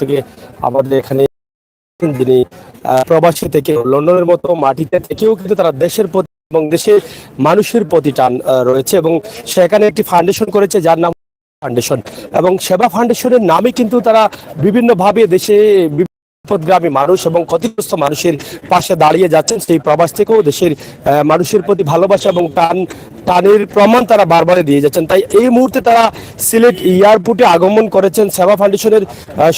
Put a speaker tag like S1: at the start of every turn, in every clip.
S1: থেকে আমাদের এখানে, যিনি প্রবাসী থেকে লন্ডনের মতো মাটিতে থেকেও কিন্তু তারা দেশের প্রতি এবং দেশের মানুষের প্রতি টান রয়েছে, এবং সেখানে একটি ফাউন্ডেশন করেছে যার নাম ফাউন্ডেশন, এবং সেবা ফাউন্ডেশনের নামে কিন্তু তারা বিভিন্নভাবে দেশে বিপদগ্রামী মানুষ এবং ক্ষতিগ্রস্ত মানুষের পাশে দাঁড়িয়ে যাচ্ছেন। সেই প্রবাস থেকেও দেশের মানুষের প্রতি ভালোবাসা এবং টানের প্রমাণ তারা বারবার দিয়ে যাচ্ছেন। তাই এই মুহূর্তে তারা সিলেট এয়ারপোর্টে আগমন করেছেন। সেবা ফাউন্ডেশনের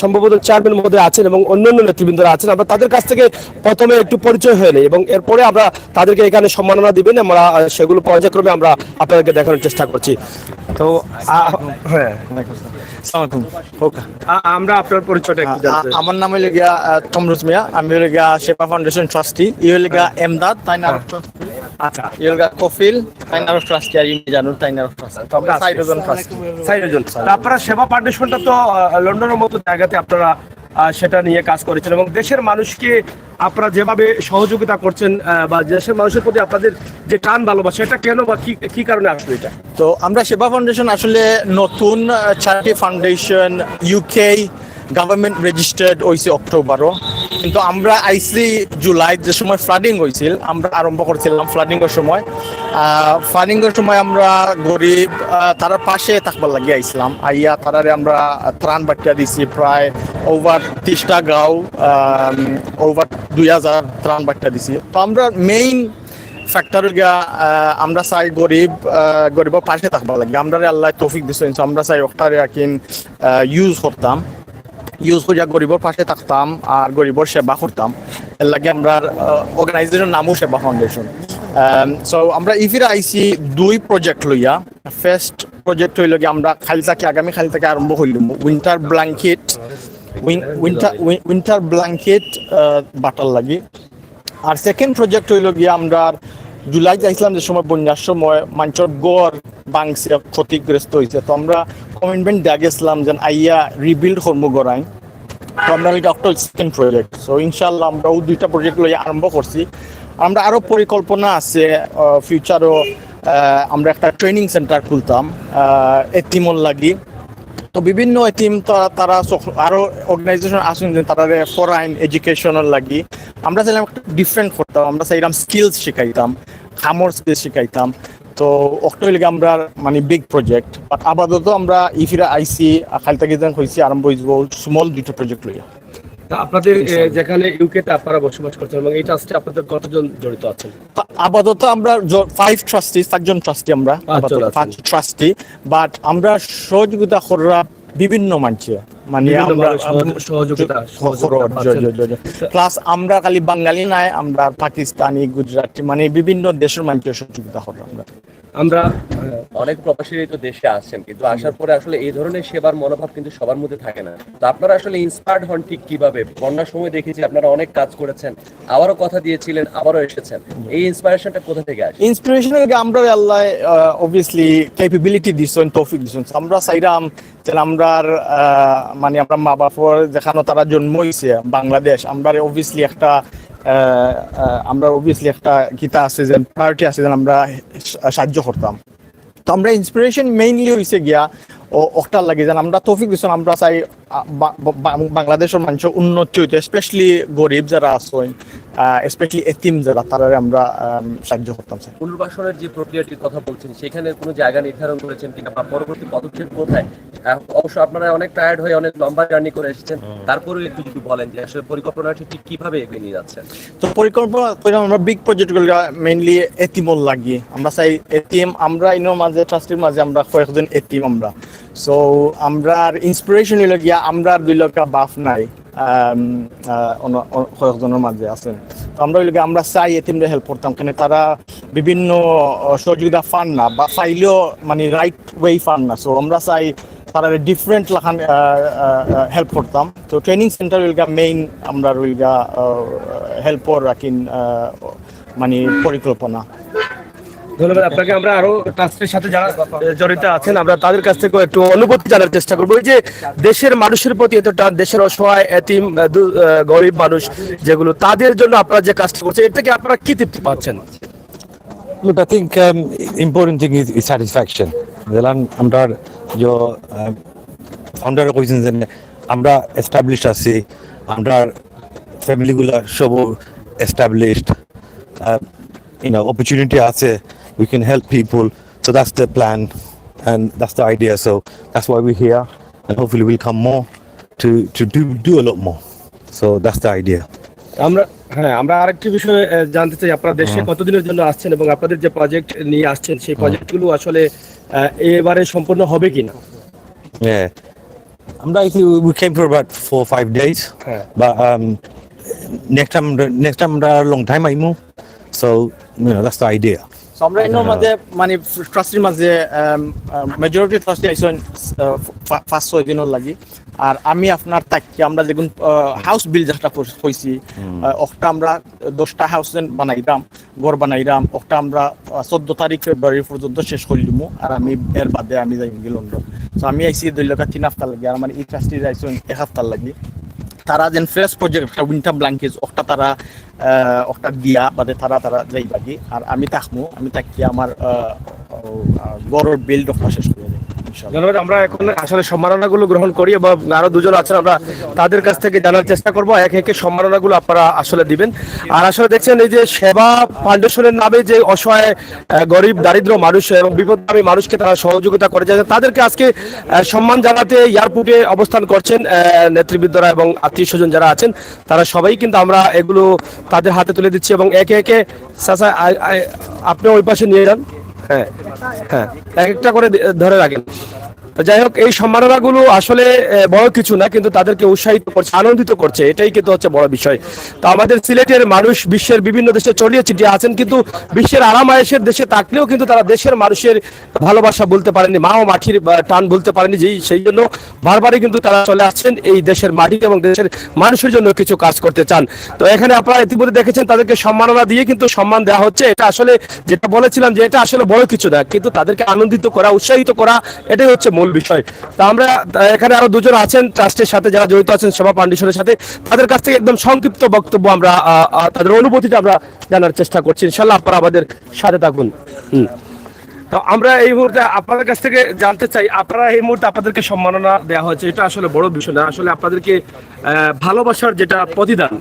S1: সম্ভবত চেয়ারম্যান মহোদয় আছেন এবং অন্যান্য নেতৃবৃন্দরা আছেন। আমরা তাদের কাছ থেকে প্রথমে একটু পরিচয় হয়ে নেই এবং এরপরে আমরা তাদেরকে এখানে সম্মাননা দিবেন, আমরা সেগুলো পর্যায়ক্রমে আমরা আপনাদেরকে দেখানোর চেষ্টা করছি। তো হ্যাঁ, আমরা আপনার পরিচয়টা একটু জানতে।
S2: আমার নাম হইল গিয়া তমরুজ মিয়া, আমি হইল গিয়া সেবা ফাউন্ডেশন ট্রাস্টি, ই হইল গিয়া এমদাদ তাইনার ট্রাস্টি, আচ্ছা ই হইল গিয়া কফিল তাইনার ট্রাস্টি, আর ইনি জানুন তাইনার ট্রাস্টি। তো আমরা 60 জন ট্রাস্টি।
S1: 60 জন। আপনারা সেবা ফাউন্ডেশনটা তো লন্ডনের মতো জায়গাতে আপনারা সেটা নিয়ে কাজ করেছেন এবং দেশের মানুষকে আপনারা যেভাবে সহযোগিতা করছেন বা দেশের মানুষের প্রতি আপনাদের যে টান ভালোবাসা, এটা কেন বা কি কারণে আসলে এটা?
S2: তো আমরা সেবা ফাউন্ডেশন আসলে নতুন charity foundation, UK government registered হয়েছে অক্টোবরও, কিন্তু আমরা আইসি জুলাই যে সময় ফ্লাডিং হয়েছিল আমরা আরম্ভ করছিলাম। ফ্লাডিংয়ের সময় আমরা গরিব তারা পাশে থাকবার লাগিয়ে আইসলাম, আইয়া তারারে আমরা ত্রাণ বাটিয়া দিছি প্রায় ওভার 30টা গাঁও, ওভার 2000 ত্রাণ বাটিয়া দিছি। তো আমরা মেইন ফ্যাক্টর গিয়া আমরা চাই গরিবের পাশে থাকবার লাগে। আমরা আল্লাহ তৌফিক দিচ্ছেন, আমরা চাই ওটারে কিন ইউজ করিয়া গরিবের পাশে থাকতাম আর গরিবের সেবা করতাম। এর লাগে আমরা অর্গানাইজেশনের নামও সেবা ফাউন্ডেশন। সো আমরা ইফিরা আইসি 2 প্রজেক্ট লইয়া। ফার্স্ট প্রজেক্ট হইল গিয়ে আমরা আগামী খালি থেকে আরম্ভ হইল উইন্টার ব্ল্যাঙ্কেট বাটার লাগি। আর সেকেন্ড প্রজেক্ট হইল গিয়ে আমরা জুলাই যাইছিলাম যে সময় বন্যার সময় মানুষের গড় বাংছে ক্ষতিগ্রস্ত হয়েছে। তো আমরা কমিটমেন্ট দেওয়া গেছিলাম যে আইয়া রিবিল্ড কর্মগড়াই। তো আমরা এটা একটা সেকেন্ড প্রজেক্ট। সো ইনশাল্লাহ আমরা ওই 2টা প্রজেক্ট লইয়া আরম্ভ করছি। আমরা আরো পরিকল্পনা আছে ফিউচারও আমরা একটা ট্রেনিং সেন্টার খুলতাম এতিমর লাগি। তো বিভিন্ন এটিম তারা আরো অর্গানাইজেশন আসুন তারা ফরেন এডুকেশনের লাগি আমরা চাইলাম একটা ডিফারেন্ট করতাম। আমরা চাইলাম স্কিলস শিখাইতাম, খামর স্কিলস শিখাইতাম। তো অক্টোবর আমরা মানে বিগ প্রজেক্ট, বাট আপাতত আমরা ইফিরা আইসি খালি থেকে হয়েছি আরম্ভ হয়েছিল স্মল 2টা প্রজেক্ট লইয়া।
S1: আপনাদের যেখানে ইউকেতে আপনারা বসবাস করছেন এবং এই ট্রাস্টে আপনাদের কতজন জড়িত আছেন?
S2: আপাতত আমরা 5 ট্রাস্টি, 7 জন ট্রাস্টি আমরা, 5 ট্রাস্টি। বাট আমরা সহযোগিতা করা বিভিন্ন মানুষে, মানে আমরা সহযোগিতা প্লাস আমরা খালি বাঙালি নাই, আমরা পাকিস্তানি, গুজরাটি, মানে বিভিন্ন দেশের মানুষের সহযোগিতা করা।
S3: আমরা অনেক প্রবাসীরাই তো দেশে আসছেন, কিন্তু আসার পরে আসলে এই ধরনের সেবার মনোভাব কিন্তু সবার মধ্যে থাকে না। তো আপনারা আসলে ইন্সপায়ার্ড হন ঠিক কিভাবে? বন্যার সময় দেখেছি আপনারা অনেক কাজ করেছেন, আবারও কথা দিয়েছিলেন, আবারও এসেছেন। এই ইন্সপিরেশনটা কোথা থেকে আসে?
S2: ইন্সপিরেশন আমরা আল্লাহ অবভিয়াসলি ক্যাপাবিলিটি দিছেন, তৌফিক দিছেন। আমরা চাইলাম যে আমরা মানে আমরা মা বাবার যেখানে তারা জন্ম হয়েছে বাংলাদেশ, আমরা অবভিয়াসলি একটা গীতা আছে যে প্রায়োরিটি আছে যে আমরা সাহায্য করতাম। তো আমরা ইন্সপিরেশন মেইনলি হয়েছে গিয়া ওটার লাগে যেন আমরা তৌফিক দিচ্ছেন। আমরা চাই বাংলাদেশের মানুষের উন্নতি হইতে, স্পেশালি গরিব যারা আছেন, স্পেশালি এতিম যারা, তারা আমরা সাহায্য করতাম।
S3: পুনর্বাসনের যে প্রক্রিয়াটির কথা বলছেন, সেখানে কোনো জায়গা নির্ধারণ করেছেন কিনা বা পরবর্তী পদক্ষেপ কোথায়? অবশ্য আপনারা অনেক টায়ার্ড হয়ে অনেক লম্বা জার্নি করে এসেছেন, তারপরেও একটু যদি বলেন যে আসলে পরিকল্পনাটি ঠিক কিভাবে এগিয়ে নিয়ে যাচ্ছেন?
S2: তো পরিকল্পনা আমরা বিগ প্রজেক্টগুলো মেইনলি এতিমর লাগি। আমরা চাই এতিম, আমরা ইনোর মাঝে ট্রাস্টির মাঝে আমরা কয়েকজন এতিম আমরা। সো আমরা ইন্সপিরেশন হইল গিয়া আমরা 2 লক্ষ বাপ নাই কয়েকজনের মাঝে আছেন। তো আমরা হইল গিয়া আমরা চাই এতিমরা হেল্প করতাম, কেন তারা বিভিন্ন সহযোগিতা পান না বা পাইলেও মানে রাইট ওয়ে পান না। সো আমরা চাই তারা ডিফারেন্ট লাখান হেল্প করতাম। তো ট্রেনিং সেন্টার হইল গিয়া মেইন আমরা হইল গিয়া হেল্পর রাখিন মানে পরিকল্পনা।
S1: ধন্যবাদ আপনাকে। আমরা আরো ট্রাস্টের সাথে যারা জড়িত আছেন আমরা তাদের কাছ থেকে একটু অনুভূতি জানার চেষ্টা করবো। এই যে দেশের মানুষের প্রতি এতটা, দেশের অসহায় এতিম গরিব মানুষ যেগুলো, তাদের জন্য আপনারা যে কাজটা করছেন, এর থেকে আপনারা কি তৃপ্তি পাচ্ছেন?
S4: Look, I think important thing is satisfaction. আমরা যে ফাউন্ডার কইছেন যে আমরা এস্টাবলিশ আছি, আমরা ফ্যামিলিগুলো সব এস্টাবলিশড, opportunity আছে, we can help people, so that's the plan and that's the idea, so that's why we're here, and hopefully we'll come more to do a lot more, so that's the idea.
S1: আমরা আরেকটি বিষয় জানতে চাই, আপনারা দেশে কতদিনের জন্য আসছেন এবং আপনাদের যে প্রজেক্ট নিয়ে আসছেন সেই প্রজেক্টগুলো আসলে এবারে সম্পূর্ণ হবে কিনা?
S4: Yeah, we came for about 4 or 5 days, but next time long time I move, so that's the idea.
S2: So আমরা এর মাঝে মানে ট্রাস্টির মাঝে মেজরিটি ট্রাস্টি আইসন 5-6 দিনের লাগি, আর আমি আপনার তাকি আমরা যেগুন হাউস বিল যেটা হয়েছি ওটা আমরা 10টা হাউস বানাইলাম, ঘর বানাইলাম, ওটা আমরা 14 তারিখ ফেব্রুয়ারি পর্যন্ত শেষ করে দিব, আর আমি এর বাদে আমি যাই লন্ডন। তো আমি আইসি 2 সপ্তাহ লাগি, আর আমার এই ট্রাস্টি আইসন 1 সপ্তাহ লাগি। তারা যেন ফ্রেশ প্রজেক্ট উইন্টার ব্ল্যাঙ্কেজ ওটা তারা ওটা দিয়া বাদে তারা যাইবাগি, আর আমি থাকি আমার গড়ের বিল্ড ওটা শেষ করে দিই।
S1: ধন্যবাদ। আমরা এখন আসলে সম্মাননাগুলো গ্রহণ করি এবং আরো দুজন আছেন, আমরা তাদের কাছ থেকে জানার চেষ্টা করব এক একে সম্মাননাগুলো আপনারা আসলে দিবেন। আর আসলে দেখছেন এই যে সেবা ফাউন্ডেশনের নামে যে অসহায় গরিব দারিদ্র মানুষ এবং বিপদগামী মানুষকে তারা সহযোগিতা করে যায়, তাদেরকে আজকে সম্মান জানাতে এয়ারপোর্টে অবস্থান করছেন নেতৃবৃন্দরা এবং আত্মীয় স্বজন যারা আছেন, তারা সবাই কিন্তু আমরা এগুলো তাদের হাতে তুলে দিচ্ছি এবং একে একে চাচা আপনি ওই পাশে নিয়ে যান, হ্যাঁ হ্যাঁ এক একটা করে ধরে রাখেন। যাই হোক, এই সম্মাননাগুলো আসলে বড় কিছু না, কিন্তু তাদেরকে উৎসাহিত করছে, আনন্দিত করছে, এটাই কিন্তু হচ্ছে বড় বিষয়। তো আমাদের সিলেটের মানুষ বিশ্বের বিভিন্ন দেশে ছড়িয়ে ছিটিয়ে আছেন, কিন্তু বিশ্বের আরাম আয়েশের দেশে থাকলেও কিন্তু তারা দেশের মানুষের ভালোবাসা বলতে পারেনি, মা ও মাটির টান বলতে পারেনি, সেই জন্য বারবারই কিন্তু তারা চলে আসছেন এই দেশের মাটি এবং দেশের মানুষের জন্য কিছু কাজ করতে চান। তো এখানে আপনারা ইতিমধ্যে দেখেছেন তাদেরকে সম্মাননা দিয়ে কিন্তু সম্মান দেওয়া হচ্ছে। এটা আসলে যেটা বলেছিলাম যে এটা আসলে বড় কিছু না, কিন্তু তাদেরকে আনন্দিত করা, উৎসাহিত করা, এটাই হচ্ছে মূল বিষয়। তো আমরা এখানে আরো দুজন আছেন ট্রাস্টের সাথে যারা জড়িত আছেন সেবা ফাউন্ডেশনের সাথে, তাদের কাছ থেকে একদম সংক্ষিপ্ত বক্তব্য আমরা তাদের অনুভূতিটা আমরা জানার চেষ্টা করছি। ইনশাআল্লাহ আপনারা আমাদের সাথে থাকুন। তো আমরা এই মুহূর্তে আপনাদের কাছ থেকে জানতে চাই, আপনারা এই মুহূর্তে আপনাদেরকে সম্মাননা দেওয়া হয়েছে, এটা আসলে বড় বিষয় না, আসলে আপনাদেরকে ভালোবাসার যেটা প্রতিদান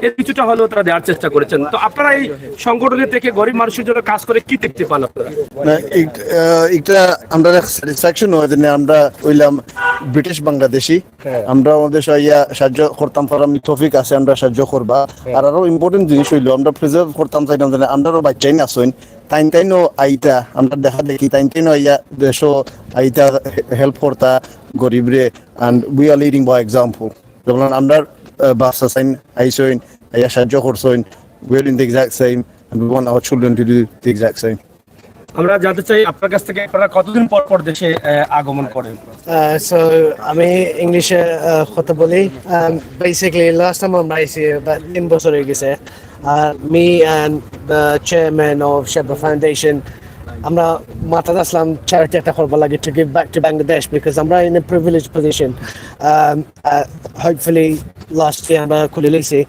S1: এর কিছুটা হলেও তারা দেওয়ার চেষ্টা করেছেন। তো আপনারা এই সংগঠনের থেকে গরিব মানুষের জন্য কাজ করে কি দেখতে পান আপনারা?
S5: এটা আমরা স্যাটিসফ্যাকশন হয় যে আমরা হইলাম ব্রিটিশ বাংলাদেশি, আমরা আমাদের সাহায্য করতাম, আমি তৌফিক আছে আমরা সাহায্য করবা। আর আরো ইম্পর্টেন্ট জিনিস হইলো আমরা প্রিজার্ভ করতাম চাইতাম যে আমরাও বাচ্চাই আসেন, তাইনো আইতা আমরা দেখা দেখি তাইনো আইয়া দেশ আইতা হেল্প করতা গরিবরে, and we are leading by example. যেমন আমরা বাচ্চা চাইন আইসইন আইয়া সাহায্য করছেন, we are doing the exact same and we want our children to do the exact same.
S1: আমরা জানতে চাই আপনার কাছ থেকে আপনারা কতদিন পর পর দেশে আগমন করেন?
S6: So আমি ইংলিশে কথা বলি। Basically last time আমরা আইছি about 3 বছর হয়ে গেছে। Me and the chairman of Sheba Foundation, আমরা মাথায় আসলাম charity একটা করবার লাগে to give back to Bangladesh because আমরা in a privileged position. Hopefully last year আমরা খুলে লইছি।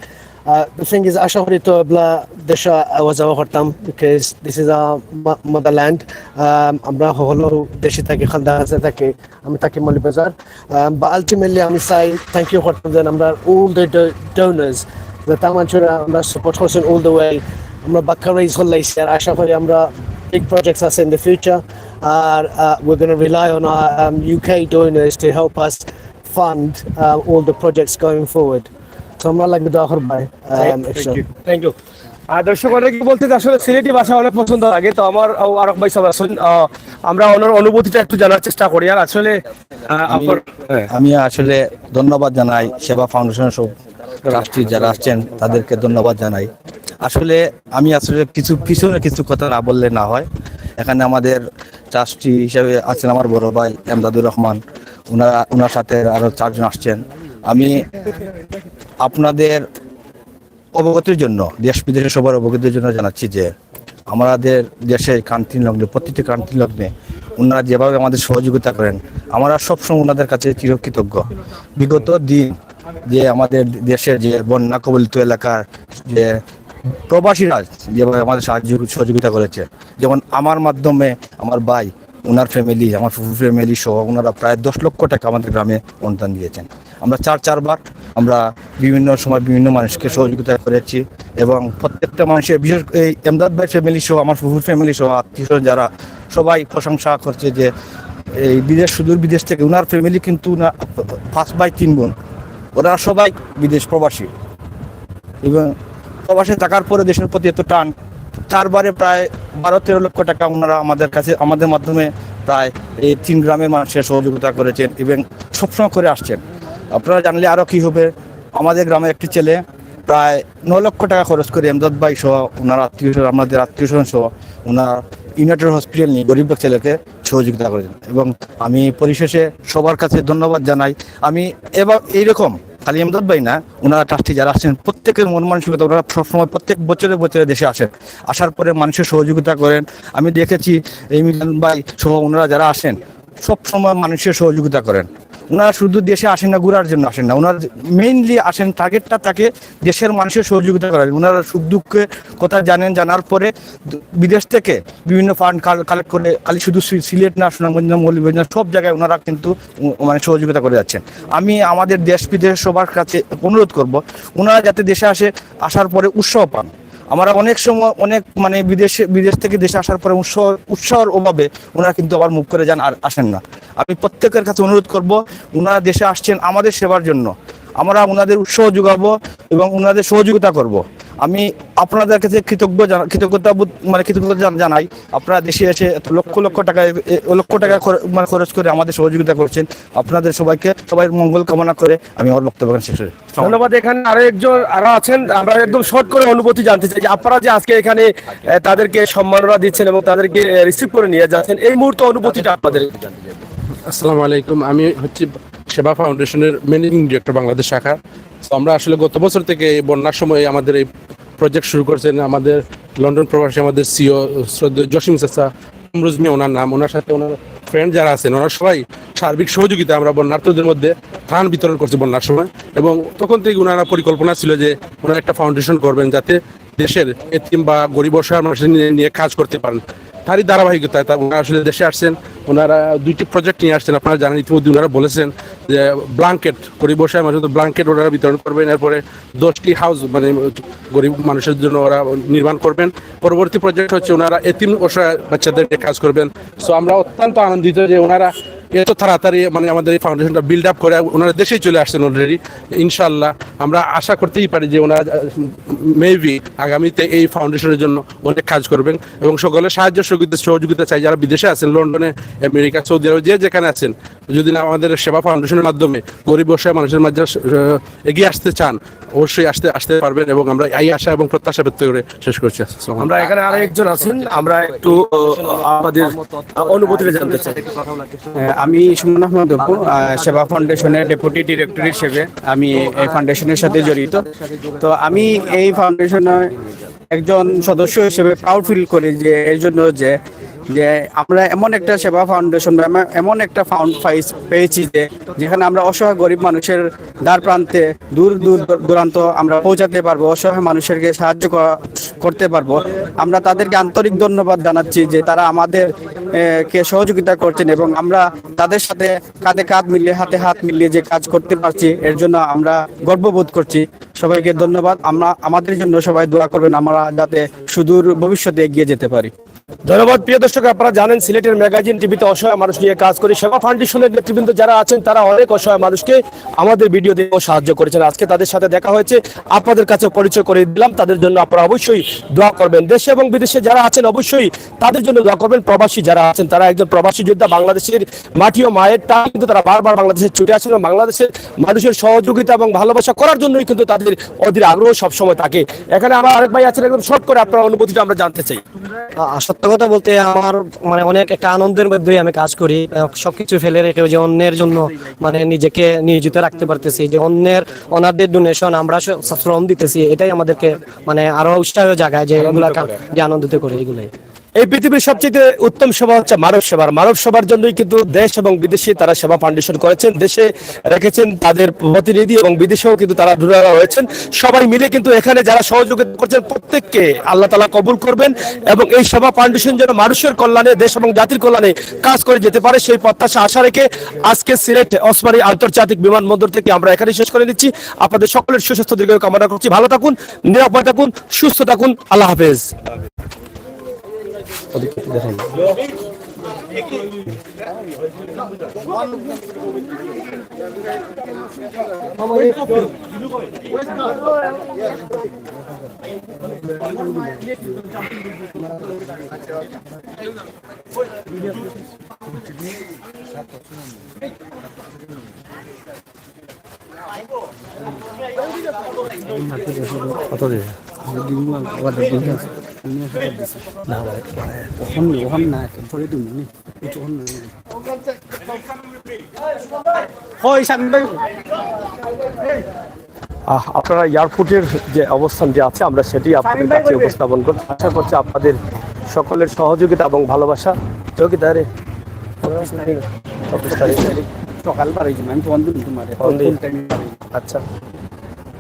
S6: The thing is, আশা করি তো দেশে যাওয়া করতাম because this is our motherland. আমরা হলো দেশে থাকি, খালদাসে থাকি, আমি থাকি মৌলভীবাজার। But ultimately আমি চাই thank you করতাম যে আমরা all the donors that আমরা support করছেন all the way, আমরা বাক্কা raise হলাইছি, আর আশা করি আমরা big projects আছে in the future, we're going to rely on our UK donors to help us fund all the projects going forward. আমরা লাগবে দোয়া করবাই।
S1: Thank you. আর দর্শক অনেকে বলতে আসলে সিলেটি ভাষা অনেক পছন্দ লাগে, তো আমার আরক ভাই সব আছেন, আমরা ওনার অনুভূতিটা একটু জানার চেষ্টা করি। আর আসলে
S7: আমি আসলে ধন্যবাদ জানাই সেবা ফাউন্ডেশন সব ট্রাস্টি যারা আসছেন তাদেরকে ধন্যবাদ জানাই। আসলে আমি আসলে কিছু কথা না বললে না হয়। এখানে আমাদের ট্রাস্টি হিসেবে আছেন আমার বড় ভাই এমদাদুর রহমান, ওনার সাথে আরো 4 জন আসছেন। আমি আপনাদের অবগতির জন্য, দেশ বিদেশের সবার অবগতির জন্য জানাচ্ছি যে আমাদের দেশের কান্ট্রি লগ্নে, প্রতিটি কান্ট্রি লগ্নে ওনারা যেভাবে আমাদের সহযোগিতা করেন, আমরা সবসময় ওনাদের কাছে চিরকৃতজ্ঞ। বিগত দিন যে আমাদের দেশের যে বন্যা কবলিত এলাকার যে প্রবাসীরা যেভাবে আমাদের সহযোগিতা করেছে, যেমন আমার মাধ্যমে আমার ভাই, ওনার ফ্যামিলি, আমার ফুফু ফ্যামিলি সহ ওনারা প্রায় 10 লক্ষ টাকা আমাদের গ্রামে অনুদান দিয়েছেন। আমরা চারবার আমরা বিভিন্ন সময় বিভিন্ন মানুষকে সহযোগিতা করেছি এবং প্রত্যেকটা মানুষের বিশেষ এই এমদাদ ভাই ফ্যামিলি সহ আমার ফুফুর ফ্যামিলি সহ আত্মীয় যারা সবাই প্রশংসা করছে যে এই সুদূর বিদেশ থেকে ওনার ফ্যামিলি কিন্তু 5 ভাই 3 বোন, ওরা সবাই বিদেশ প্রবাসী এবং প্রবাসে থাকার পরে দেশের প্রতি এত টান, 4বারে প্রায় 12-13 লক্ষ টাকা ওনারা আমাদের মাধ্যমে প্রায় এই 3 গ্রামের মানুষের সহযোগিতা করেছেন এবং সবসময় করে আসছেন। আপনারা জানলে আরও কি হবে, আমাদের গ্রামের একটি ছেলে প্রায় 9 লক্ষ টাকা খরচ করে এমদাদ ভাই সহ ওনার আমাদের আত্মীয় স্বজন সহ ওনার ইউনাইটেড হসপিটাল নিয়ে গরিব ছেলেকে সহযোগিতা করেছেন এবং আমি পরিশেষে সবার কাছে ধন্যবাদ জানাই। আমি এবার এইরকম খালি এমদাদ ভাই না, ওনারা ট্রাস্টি যারা আসছেন প্রত্যেকের মন মানসিকতা, ওনারা সবসময় প্রত্যেক বছরে দেশে আসেন, আসার পরে মানুষের সহযোগিতা করেন। আমি দেখেছি এই মিলন ভাই সহ ওনারা যারা আসেন সব সময় মানুষের সহযোগিতা করেন। ওনারা শুধু দেশে আসেন না, ঘুরার জন্য আসেন না, ওনারা মেইনলি আসেন টার্গেটটা তাকে দেশের মানুষের সহযোগিতা করেন। ওনারা সুখ দুঃখের কথা জানার পরে বিদেশ থেকে বিভিন্ন ফান্ড কালেক্ট করে খালি শুধু সিলেট না, সুনামগঞ্জ না, মৌলভীবাজার না, সব জায়গায় ওনারা কিন্তু মানে সহযোগিতা করে যাচ্ছেন। আমি আমাদের দেশ বিদেশ সবার কাছে অনুরোধ করব ওনারা যাতে দেশে আসার পরে উৎসাহ পান। আমরা অনেক সময় মানে বিদেশ থেকে দেশে আসার পরে উৎসাহের অভাবে ওনারা কিন্তু আবার মুখ করে যান আর আসেন না। আমি প্রত্যেকের কাছে অনুরোধ করব ওনারা দেশে আসছেন আমাদের সেবার জন্য, আমরা ওনাদের উৎসাহ যোগাবো এবং ওনাদের সহযোগিতা করব। আমি আপনাদের কাছে কৃতজ্ঞতা জানাই, আপনারা দেশে এসে লক্ষ টাকা খরচ করে আমাদের সহযোগিতা করছেন। আপনাদের সবাই মঙ্গল কামনা করে আমি আমার বক্তব্য শেষ করি।
S1: ধন্যবাদ। এখানে আরো আছেন, আমরা একদম শর্ট করে অনুভূতি জানতে চাই যে আপনারা যে আজকে এখানে তাদেরকে সম্মাননা দিচ্ছেন এবং তাদেরকে রিসিভ করে নিয়ে যাচ্ছেন, এই মুহূর্তে অনুভূতিটা আপনাদের।
S8: আসসালামু আলাইকুম, আমি হচ্ছি সেবা ফাউন্ডেশনের ম্যানেজিং ডিরেক্টর বাংলাদেশ শাখা। তো আমরা আসলে গত বছর থেকে এই বন্যার সময় আমাদের এই প্রজেক্ট শুরু করছেন আমাদের লন্ডন প্রবাসী আমাদের সিও শ্রদ্ধেয় জসিম চাচা, রুজমি ওনার নাম, ওনার সাথে ওনার ফ্রেন্ড যারা আছেন ওনারা সবাই সার্বিক সহযোগিতা আমরা বন্যার্থদের মধ্যে ত্রাণ বিতরণ করছি বন্যার সময়। এবং তখন থেকে ওনারা পরিকল্পনা ছিল যে ওনারা একটা ফাউন্ডেশন করবেন যাতে দেশের এতিম বা গরিব অসহায় মানুষের নিয়ে কাজ করতে পারেন। তারই ধারাবাহিকতায় ওনারা আসলে দেশে আসছেন, ওনারা 2টি প্রজেক্ট নিয়ে আসছেন। আপনারা জানেন ইতিমধ্যে ওনারা বলেছেন যে ব্ল্যাঙ্কেট, গরিব অসহায় মানুষের ব্ল্যাঙ্কেট ওনারা বিতরণ করবেন, এরপরে 10টি হাউস মানে গরিব মানুষের জন্য ওরা নির্মাণ করবেন। পরবর্তী প্রজেক্ট হচ্ছে ওনারা এতিম অসহায় বাচ্চাদেরকে কাজ করবেন। সো আমরা অত্যন্ত আনন্দিত যে ওনারা এত তাড়াতাড়ি মানে আমাদের এই ফাউন্ডেশনটা বিল্ড আপ করে ওনারা দেশেই চলে আসছেন অলরেডি। ইনশাল্লাহ আমরা আশা করতেই পারি যে ওনারা মেবি আগামীতে এই ফাউন্ডেশনের জন্য অনেক কাজ করবেন এবং সকলের সহযোগিতা চাই যারা বিদেশে আছেন, লন্ডনে, আমেরিকা, সৌদি আরব, যেখানে আছেন। যদি না আমাদের সেবা ফাউন্ডেশনের মাধ্যমে গরিব অসহায় মানুষের মাঝে এগিয়ে আসতে চান, অবশ্যই আসতে পারবেন এবং আমরা এই আশা এবং প্রত্যাশা ব্যক্ত করে শেষ করছি।
S1: আমরা এখানে আরো একজন আছেন, আমরা একটু আমাদের অনুভূতিটা জানতে চাই।
S9: আমি সুমন আহমদ অপু, সেবা ফাউন্ডেশনের ডেপুটি ডিরেক্টর হিসেবে আমি এই ফাউন্ডেশনের সাথে জড়িত। তো আমি এই ফাউন্ডেশনের একজন সদস্য হিসেবে প্রাউড ফিল করি যে এর জন্য যে আমরা এমন একটা সেবা ফাউন্ডেশন এমন একটা পেয়েছি যেখানে আমরা অসহায় গরিব মানুষের দ্বার প্রান্তে দূর দূরান্ত আমরা পৌঁছাতে পারবো, অসহায় মানুষেরকে সাহায্য করতে পারবো। আমরা তাদেরকে আন্তরিক ধন্যবাদ জানাচ্ছি যে তারা আমাদের কে সহযোগিতা করছেন এবং আমরা তাদের সাথে কাঁধে কাঁধ মিলিয়ে হাতে হাত মিলিয়ে যে কাজ করতে পারছি এর জন্য আমরা গর্ববোধ করছি। সবাইকে ধন্যবাদ। আমাদের জন্য সবাই দোয়া করবেন আমরা যাতে সুদূর ভবিষ্যতে এগিয়ে যেতে পারি।
S1: ধন্যবাদ। প্রিয় দর্শক, আপনারা জানেন সিলেটের ম্যাগাজিন টিভিতে অসহায় মানুষ নিয়ে কাজ করি। সেবা ফাউন্ডেশনের নেতৃবৃন্দ যারা আছেন তারা অনেক অসহায় মানুষকে আমাদের ভিডিও দেখেও সাহায্য করেছেন। আজকে তাদের সাথে দেখা হয়েছে, আপনাদের কাছে পরিচয় করে দিলাম। তাদের জন্য আপনারা অবশ্যই দোয়া করবেন। দেশে এবং বিদেশে যারা আছেন অবশ্যই তাদের জন্য দোয়া করবেন। প্রবাসী যারা আছেন তারা একজন প্রবাসী যোদ্ধা, বাংলাদেশের মাটি ও মায়ের টান কিন্তু তারা বারবার বাংলাদেশে ছুটে আসেন এবং বাংলাদেশের মানুষের সহযোগিতা এবং ভালোবাসা করার জন্যই কিন্তু তাদের অধীর আগ্রহ সবসময় থাকে। এখানে আমার আরেক ভাই আছেন, একদম শর্ট করে আপনার অনুভূতিটা আমরা জানতে চাই।
S6: সত্য কথা বলতে আমার মানে অনেক একটা আনন্দের মধ্যে আমি কাজ করি। সবকিছু ফেলে রেখে যে অন্যের জন্য মানে নিজেকে নিয়োজিত রাখতে পারতেছি, যে ওনাদের ডোনেশন আমরা শ্রম দিতেছি, এটাই আমাদেরকে মানে আরো উৎসাহ জাগায় যে এগুলা যে আনন্দিত করে এগুলাই।
S1: এই পৃথিবীর সবচেয়ে উত্তম সেবা হচ্ছে মানব সেবার। মানব সেবার জন্যই কিন্তু দেশ এবং বিদেশে তারা সেবা ফাউন্ডেশন করেছেন, দেশে রেখেছেন তাদের প্রতিনিধি এবং বিদেশেও কিন্তু তারা দূরে রয়েছেন। সবাই মিলে কিন্তু এখানে যারা সহযোগিতা করছেন প্রত্যেককে আল্লাহ তাআলা কবুল করবেন এবং এই সেবা ফাউন্ডেশন যেন মানুষের কল্যাণে, দেশ এবং জাতির কল্যাণে কাজ করে যেতে পারে সেই প্রত্যাশা আশা রেখে আজকে সিলেট ওসমানী আন্তর্জাতিক বিমানবন্দর থেকে আমরা এখানে শেষ করে নিচ্ছি। আপনাদের সকলের সুস্বাস্থ্য দীর্ঘায়ু কামনা করছি। ভালো থাকুন, নিরাপদ থাকুন, সুস্থ থাকুন। আল্লাহ হাফেজ। আপনারা এয়ারপোর্টের যে অবস্থান যে আছে আমরা সেটি আপনাদের কাছে উপস্থাপন করছি। আশা করছি আপনাদের সকলের সহযোগিতা এবং ভালোবাসা। যোগিতা রে আচ্ছা,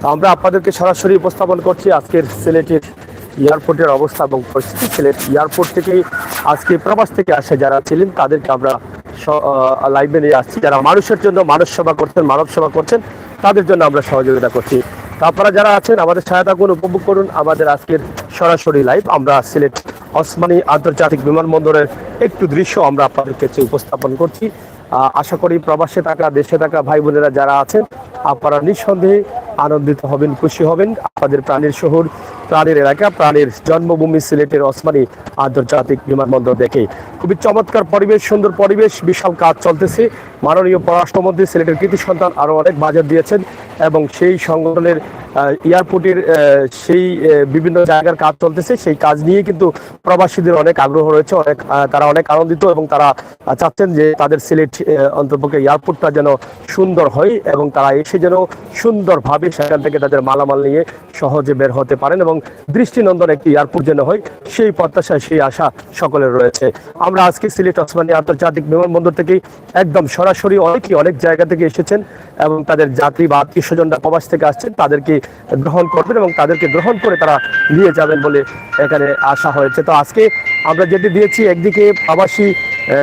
S1: তো আমরা আপনাদেরকে সরাসরি উপস্থাপন করছি আজকের সিলেটের এয়ারপোর্টের অবস্থা এবং পরিস্থিতি। সিলেট এয়ারপোর্ট থেকেই আজকে প্রবাস থেকে আসে যারা ছিলেন তাদেরকে আমরা লাইভে নিয়ে আসছি। যারা মানুষের জন্য মানুষ সেবা করছেন, মানব সেবা করছেন, তাদের জন্য আমরা সহযোগিতা করছি। তো আপনারা যারা আছেন আমাদের সহায়তা করুন, উপভোগ করুন আমাদের আজকের সরাসরি লাইভ। আমরা সিলেট ওসমানী আন্তর্জাতিক বিমানবন্দরের একটু দৃশ্য আমরা আপনাদের কাছে উপস্থাপন করছি। আশা করি প্রবাসে থাকা, দেশে থাকা ভাই বোনেরা যারা আছেন আপনারা নিঃসন্দেহে আনন্দিত হবেন, খুশি হবেন। আপনাদের প্রাণের শহর, প্রাণের এলাকা, প্রাণের জন্মভূমি সিলেটের ওসমানী আন্তর্জাতিক বিমানবন্দর দেখে খুবই চমৎকার পরিবেশ, সুন্দর পরিবেশ, বিশাল কাজ চলতেছে। মাননীয় পররাষ্ট্রমন্ত্রী সিলেটের কৃতি সন্তান আরও অনেক বাজেট দিয়েছেন এবং সেই সংগঠনের এয়ারপোর্টের সেই বিভিন্ন জায়গার কাজ চলতেছে। সেই কাজ নিয়ে কিন্তু প্রবাসীদের অনেক আগ্রহ রয়েছে, অনেক তারা অনেক আনন্দিত এবং তারা চাচ্ছেন যে তাদের সিলেট অন্তর্পক্ষে এয়ারপোর্টটা যেন সুন্দর হয় এবং তারা এসে যেন সুন্দরভাবে সেখান থেকে তাদের মালামাল নিয়ে সহজে বের হতে পারেন এবং দৃষ্টিনন্দন একটি এয়ারপোর্ট যেন হয় সেই প্রত্যাশা, সেই আশা সকলের রয়েছে। আমরা আজকে সিলেট ওসমানী আন্তর্জাতিক বিমানবন্দর থেকে একদম সরাসরি অনেক জায়গা থেকে এসেছেন এবং তাদের যাত্রী বা আত্মীয় স্বজনরা প্রবাস থেকে আসছেন, তাদেরকে গ্রহণ করবেন এবং তাদেরকে গ্রহণ করে তারা নিয়ে যাবেন বলে এখানে আসা হয়েছে। তো আজকে আমরা যেটি দিয়েছি, একদিকে প্রবাসী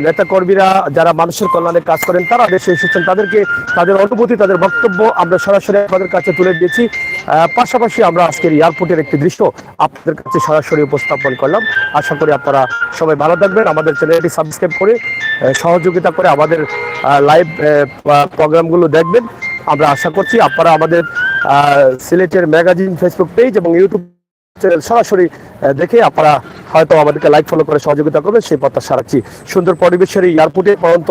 S1: নেতাকর্মীরা যারা মানুষের কল্যাণে কাজ করেন তারা দেশে এসেছেন, তাদেরকে তাদের অনুভূতি, তাদের বক্তব্য আমরা সরাসরি আপনাদের কাছে তুলে দিয়েছি। পাশাপাশি আমরা আজকের এয়ারপোর্টের একটি দৃশ্য আপনাদের কাছে সরাসরি উপস্থাপন করলাম। আশা করি আপনারা সবাই ভালো থাকবেন, আমাদের চ্যানেলটি সাবস্ক্রাইব করে সহযোগিতা করে আমাদের লাইভ প্রোগ্রামগুলো দেখবেন। আমরা আশা করছি আপনারা আমাদের সিলেটের ম্যাগাজিন ফেসবুক পেজ এবং ইউটিউব চ্যানেল সরাসরি দেখে আপনারা হয়তো আমাদেরকে লাইক ফলো করে সহযোগিতা করবেন সেই প্রত্যাশা রাখছি। সুন্দর পরিবেশের এই এয়ারপোর্টে পরন্ত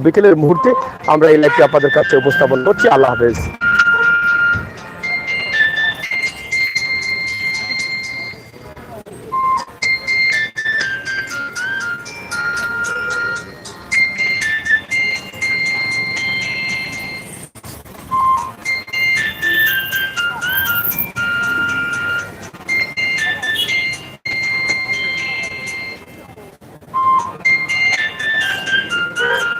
S1: বিকেলের মুহূর্তে আমরা এই লাইভটি আপনাদের কাছে উপস্থাপন করছি। আল্লাহ হাফেজ।